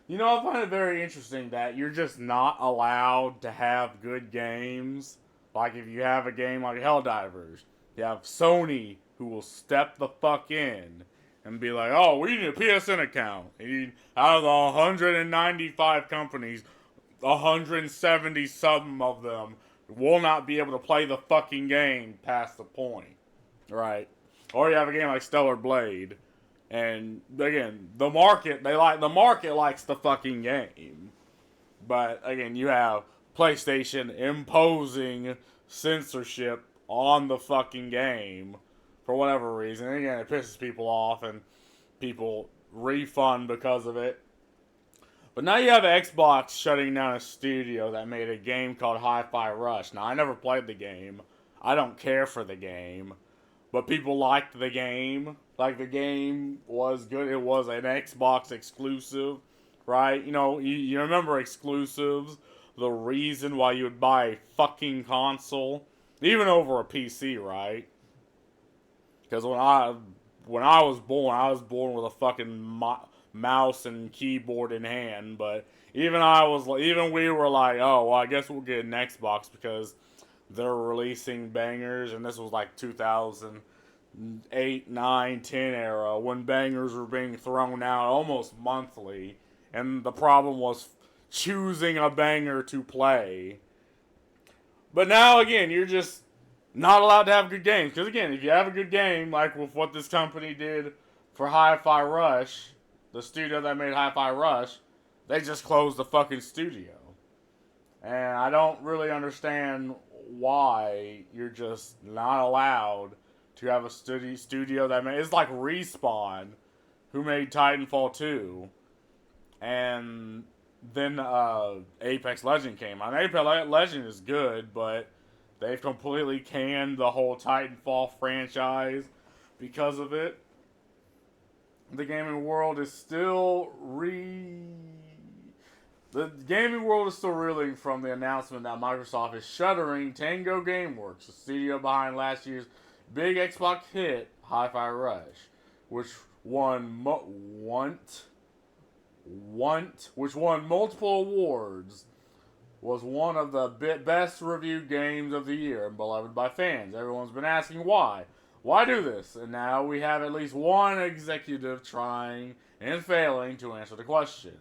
You know, I find it very interesting that you're just not allowed to have good games. Like if you have a game like Helldivers, you have Sony who will step the fuck in and be like, "Oh, we need a PSN account." And out of the 195 companies, 170 something of them will not be able to play the fucking game past the point, right? Or you have a game like Stellar Blade, and again, the market likes the fucking game. But again, you have PlayStation imposing censorship on the fucking game for whatever reason. And again, it pisses people off and people refund because of it. But now you have Xbox shutting down a studio that made a game called Hi-Fi Rush. Now I never played the game. I don't care for the game, but people liked the game. Like the game was good. It was an Xbox exclusive, right? You remember exclusives, the reason why you would buy a fucking console, even over a PC, right? Because when I was born with a fucking mouse and keyboard in hand. But even we were like, oh, well, I guess we'll get an Xbox because they're releasing bangers, and this was like 2008, 9, 10 era when bangers were being thrown out almost monthly, and the problem was choosing a banger to play. But now again, you're just not allowed to have good games. Because again, if you have a good game, like with what this company did for Hi-Fi Rush, the studio that made Hi-Fi Rush, they just closed the fucking studio. And I don't really understand why you're just not allowed to have a studio that made. It's like Respawn, who made Titanfall 2, and then Apex Legend came out. Apex Legend is good, but they've completely canned the whole Titanfall franchise because of it. The gaming world is still the gaming world is still reeling from the announcement that Microsoft is shuttering Tango Gameworks, the studio behind last year's big Xbox hit Hi-Fi Rush, which won which won multiple awards, was one of the best reviewed games of the year and beloved by fans. Everyone's been asking why. Why do this? And now we have at least one executive trying and failing to answer the question.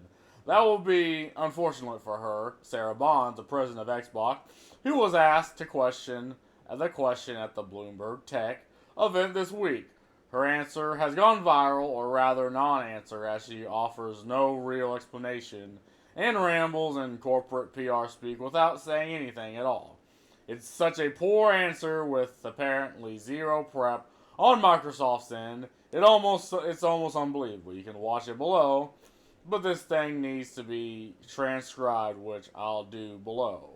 That will be unfortunate for her, Sarah Bonds, the president of Xbox, who was asked to question the question at the Bloomberg Tech event this week. Her answer has gone viral, or rather non answer, as she offers no real explanation and rambles in corporate PR speak without saying anything at all. It's such a poor answer with apparently zero prep on Microsoft's end. It's almost unbelievable. You can watch it below, but this thing needs to be transcribed, which I'll do below.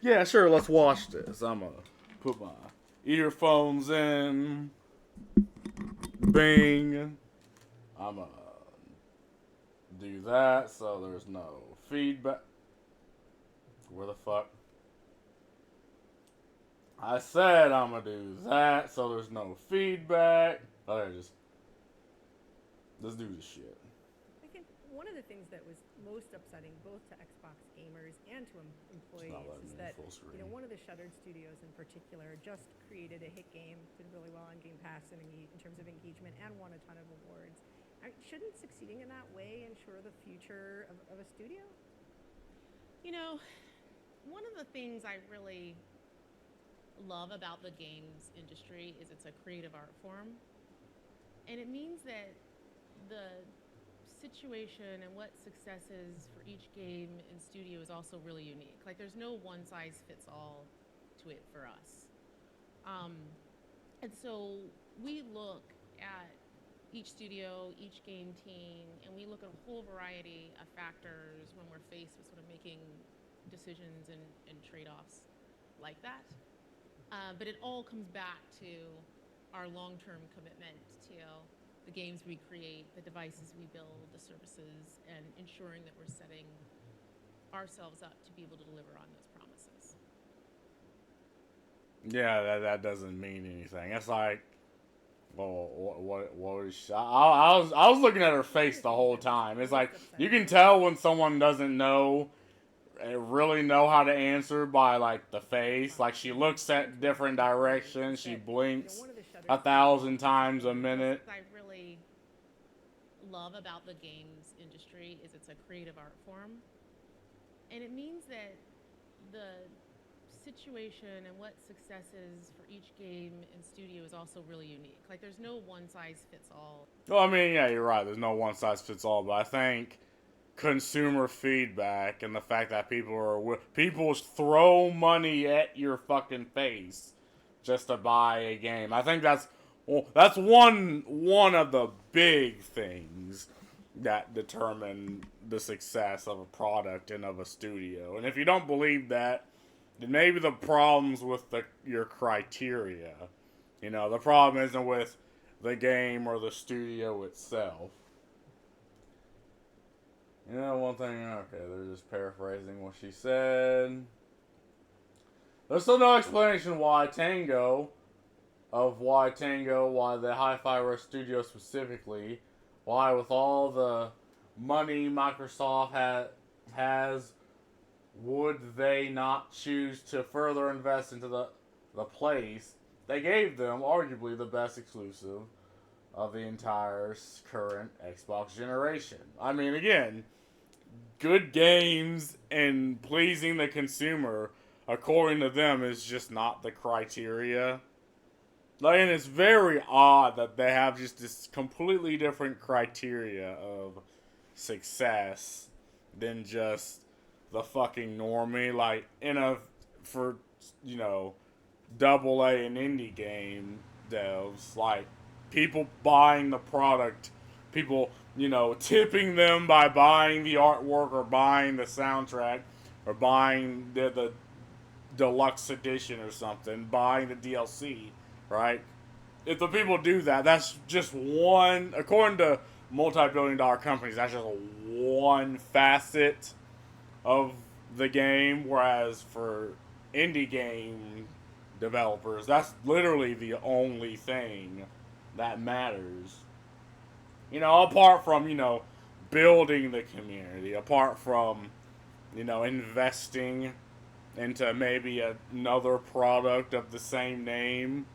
Yeah, sure. Let's watch this. I'm gonna put my earphones in. Bing. I'm gonna do that so there's no feedback. Where the fuck? I said I'm gonna do that so there's no feedback. Oh, there it is. Let's do this shit. I think one of the things that was most upsetting both to Xbox gamers and to It's not employees letting is me in that full screen. one of the shuttered studios in particular just created a hit game, did really well on Game Pass in terms of engagement, and won a ton of awards. Shouldn't succeeding in that way ensure the future of a studio? You know, one of the things I really love about the games industry is it's a creative art form. And it means that the situation and what success is for each game and studio is also really unique. Like, there's no one size fits all to it for us. Um, and so we look at each studio, each game team, and we look at a whole variety of factors when we're faced with sort of making decisions and trade offs like that. But it all comes back to our long term commitment to the games we create, the devices we build, the services, and ensuring that we're setting ourselves up to be able to deliver on those promises. Yeah, that doesn't mean anything. It's like Well, what was she? I was looking at her face the whole time. It's like you can tell when someone doesn't know, really know how to answer by like the face. Like she looks at different directions. She blinks 1,000 times a minute. I really love about the games industry is it's a creative art form, and it means that the situation and what success is for each game and studio is also really unique. Like there's no one size fits all. Well, I mean, yeah, you're right. There's no one size fits all, but I think consumer feedback and the fact that people throw money at your fucking face just to buy a game. I think that's one of the big things that determine the success of a product and of a studio. And if you don't believe that, then maybe the problem's with your criteria. You know, the problem isn't with the game or the studio itself. You know, one thing, okay, they're just paraphrasing what she said. There's still no explanation why the Hi-Fi Rush Studio specifically, why with all the money Microsoft has, would they not choose to further invest into the place they gave them arguably the best exclusive of the entire current Xbox generation? I mean, again, good games and pleasing the consumer, according to them, is just not the criteria. Like, and it's very odd that they have just this completely different criteria of success than just the fucking normie. Like, for, you know, double A and indie game devs, like, people buying the product, people, you know, tipping them by buying the artwork or buying the soundtrack or buying the deluxe edition or something, buying the DLC, right? If the people do that, that's just one, according to multi-billion-dollar companies, that's just one facet of the game, whereas for indie game developers, that's literally the only thing that matters. You know, apart from, you know, building the community, apart from, you know, investing into maybe another product of the same name,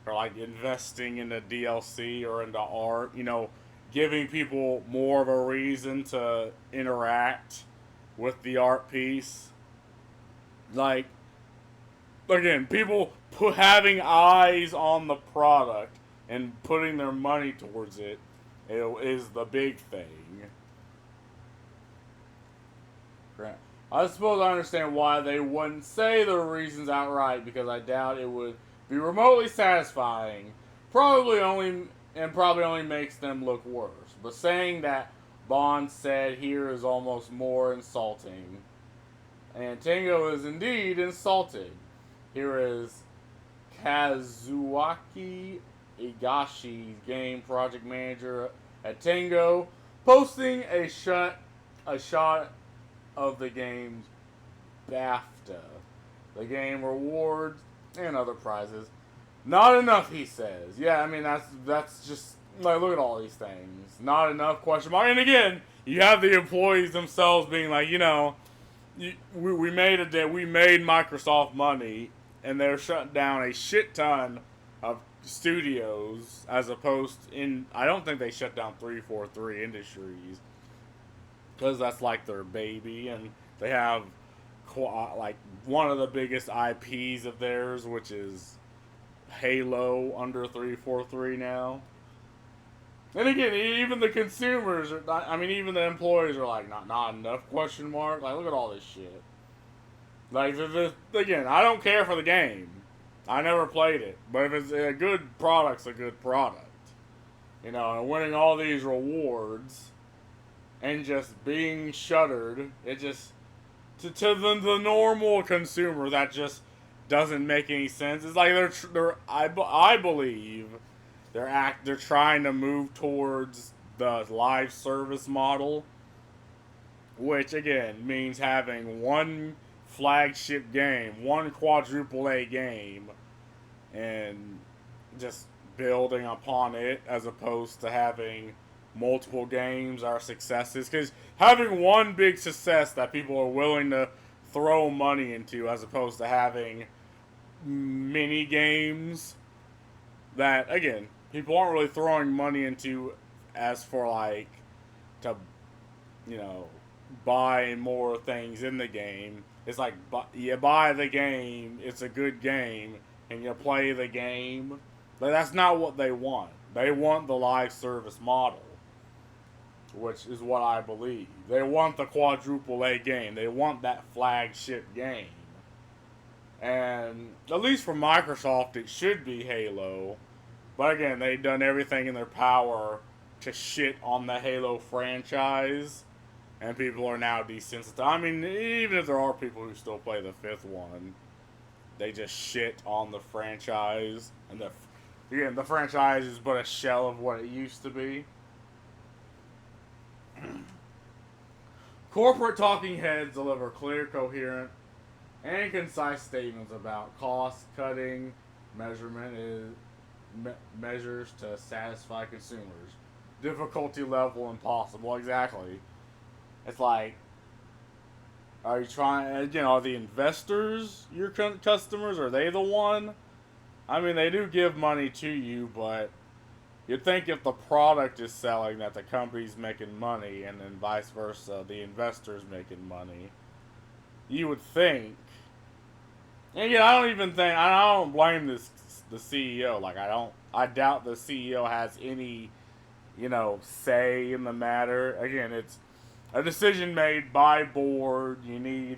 or like investing in the DLC or into art, you know, giving people more of a reason to interact with the art piece. Like, again, people having eyes on the product and putting their money towards it is the big thing. I suppose I understand why they wouldn't say the reasons outright, because I doubt it would be remotely satisfying. Probably only makes them look worse. But saying that Bond said here is almost more insulting. And Tango is indeed insulted. Here is Kazuaki Higashi, game project manager at Tango, posting a shot of the game's BAFTA, the game rewards and other prizes. Not enough, he says. Yeah, I mean that's just like, look at all these things. Not enough, question mark. And again, you have the employees themselves being like, you know, we made Microsoft money, and they're shutting down a shit ton of studios, as opposed I don't think they shut down 343 Industries, because that's like their baby, and they have like one of the biggest IPs of theirs, which is Halo, under 343 now. And again, even the consumers are not, I mean, even the employees are like, not enough, question mark. Like, look at all this shit. Like, again, I don't care for the game. I never played it. But if it's a good product's a good product. You know, and winning all these rewards and just being shuttered, it just, to the normal consumer, that just doesn't make any sense. It's like I believe they're trying to move towards the live service model, which again means having one flagship game, one quadruple A game, and just building upon it as opposed to having multiple games are successes. Because having one big success that people are willing to throw money into as opposed to having mini games that, again, people aren't really throwing money into as for like to, you know, buy more things in the game. It's like you buy the game, it's a good game, and you play the game. But that's not what they want. They want the live service model, which is what I believe. They want the quadruple A game. They want that flagship game. And at least for Microsoft, it should be Halo. But again, they've done everything in their power to shit on the Halo franchise. And people are now desensitized. I mean, even if there are people who still play the fifth one, they just shit on the franchise. And the franchise is but a shell of what it used to be. Corporate talking heads deliver clear, coherent, and concise statements about cost-cutting measures to satisfy consumers. Difficulty level impossible. Exactly. It's like, are you trying? Are the investors your customers? Are they the one? I mean, they do give money to you, but you'd think if the product is selling that the company's making money, and then vice versa, the investor's making money. You would think. And again, I don't blame the CEO. Like, I doubt the CEO has any, say in the matter. Again, it's a decision made by board. You need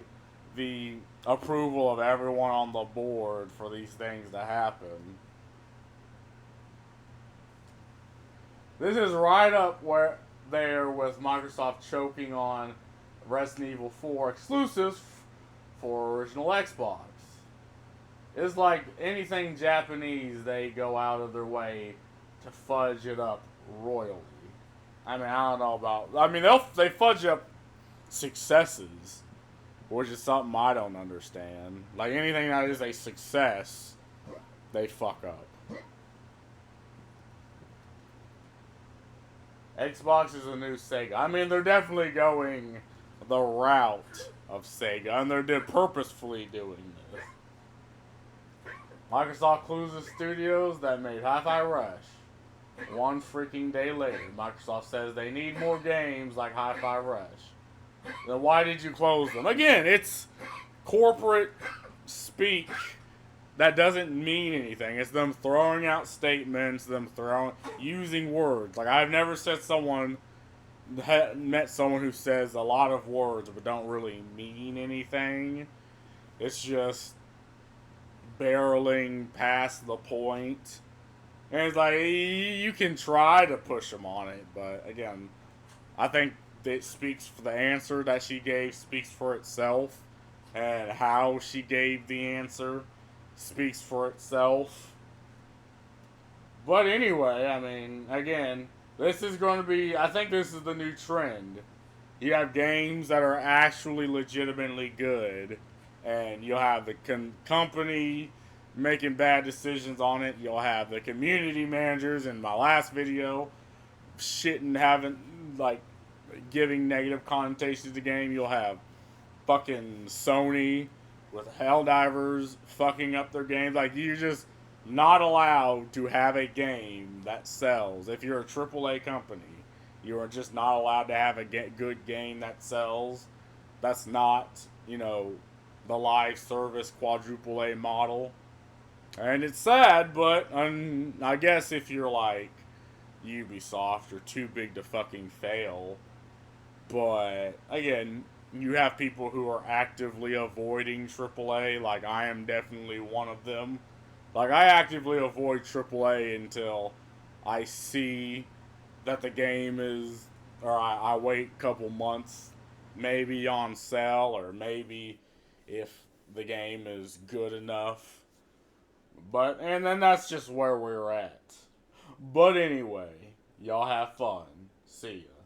the approval of everyone on the board for these things to happen. This is right up there with Microsoft choking on Resident Evil 4 exclusives for original Xbox. It's like anything Japanese, they go out of their way to fudge it up royally. I mean, I don't know about. I mean, they fudge up successes, which is something I don't understand. Like anything that is a success, they fuck up. Xbox is a new Sega. I mean, they're definitely going the route of Sega, and they're purposefully doing this. Microsoft closes studios that made Hi-Fi Rush. One freaking day later, Microsoft says they need more games like Hi-Fi Rush. Then why did you close them? Again, it's corporate speak that doesn't mean anything. It's them throwing out statements, using words. Like, I've never met someone who says a lot of words but don't really mean anything. It's just barreling past the point. And it's like, you can try to push them on it, but again, I think it speaks for the answer that she gave speaks for itself, and how she gave the answer speaks for itself. But anyway, I mean, again, this is going to be, I think this is the new trend. You have games that are actually legitimately good, and you'll have the company making bad decisions on it. You'll have the community managers in my last video giving negative connotations to the game. You'll have fucking Sony with Helldivers fucking up their games. Like, you're just not allowed to have a game that sells. If you're a AAA company, you are just not allowed to have a good game that sells. That's not, the live service quadruple A model. And it's sad, but I guess if you're like Ubisoft, you're too big to fucking fail. But again, you have people who are actively avoiding AAA. Like, I am definitely one of them. Like, I actively avoid AAA until I see that the game is, or I wait a couple months, maybe on sale, or maybe if the game is good enough. And then that's just where we're at. But anyway, y'all have fun. See ya.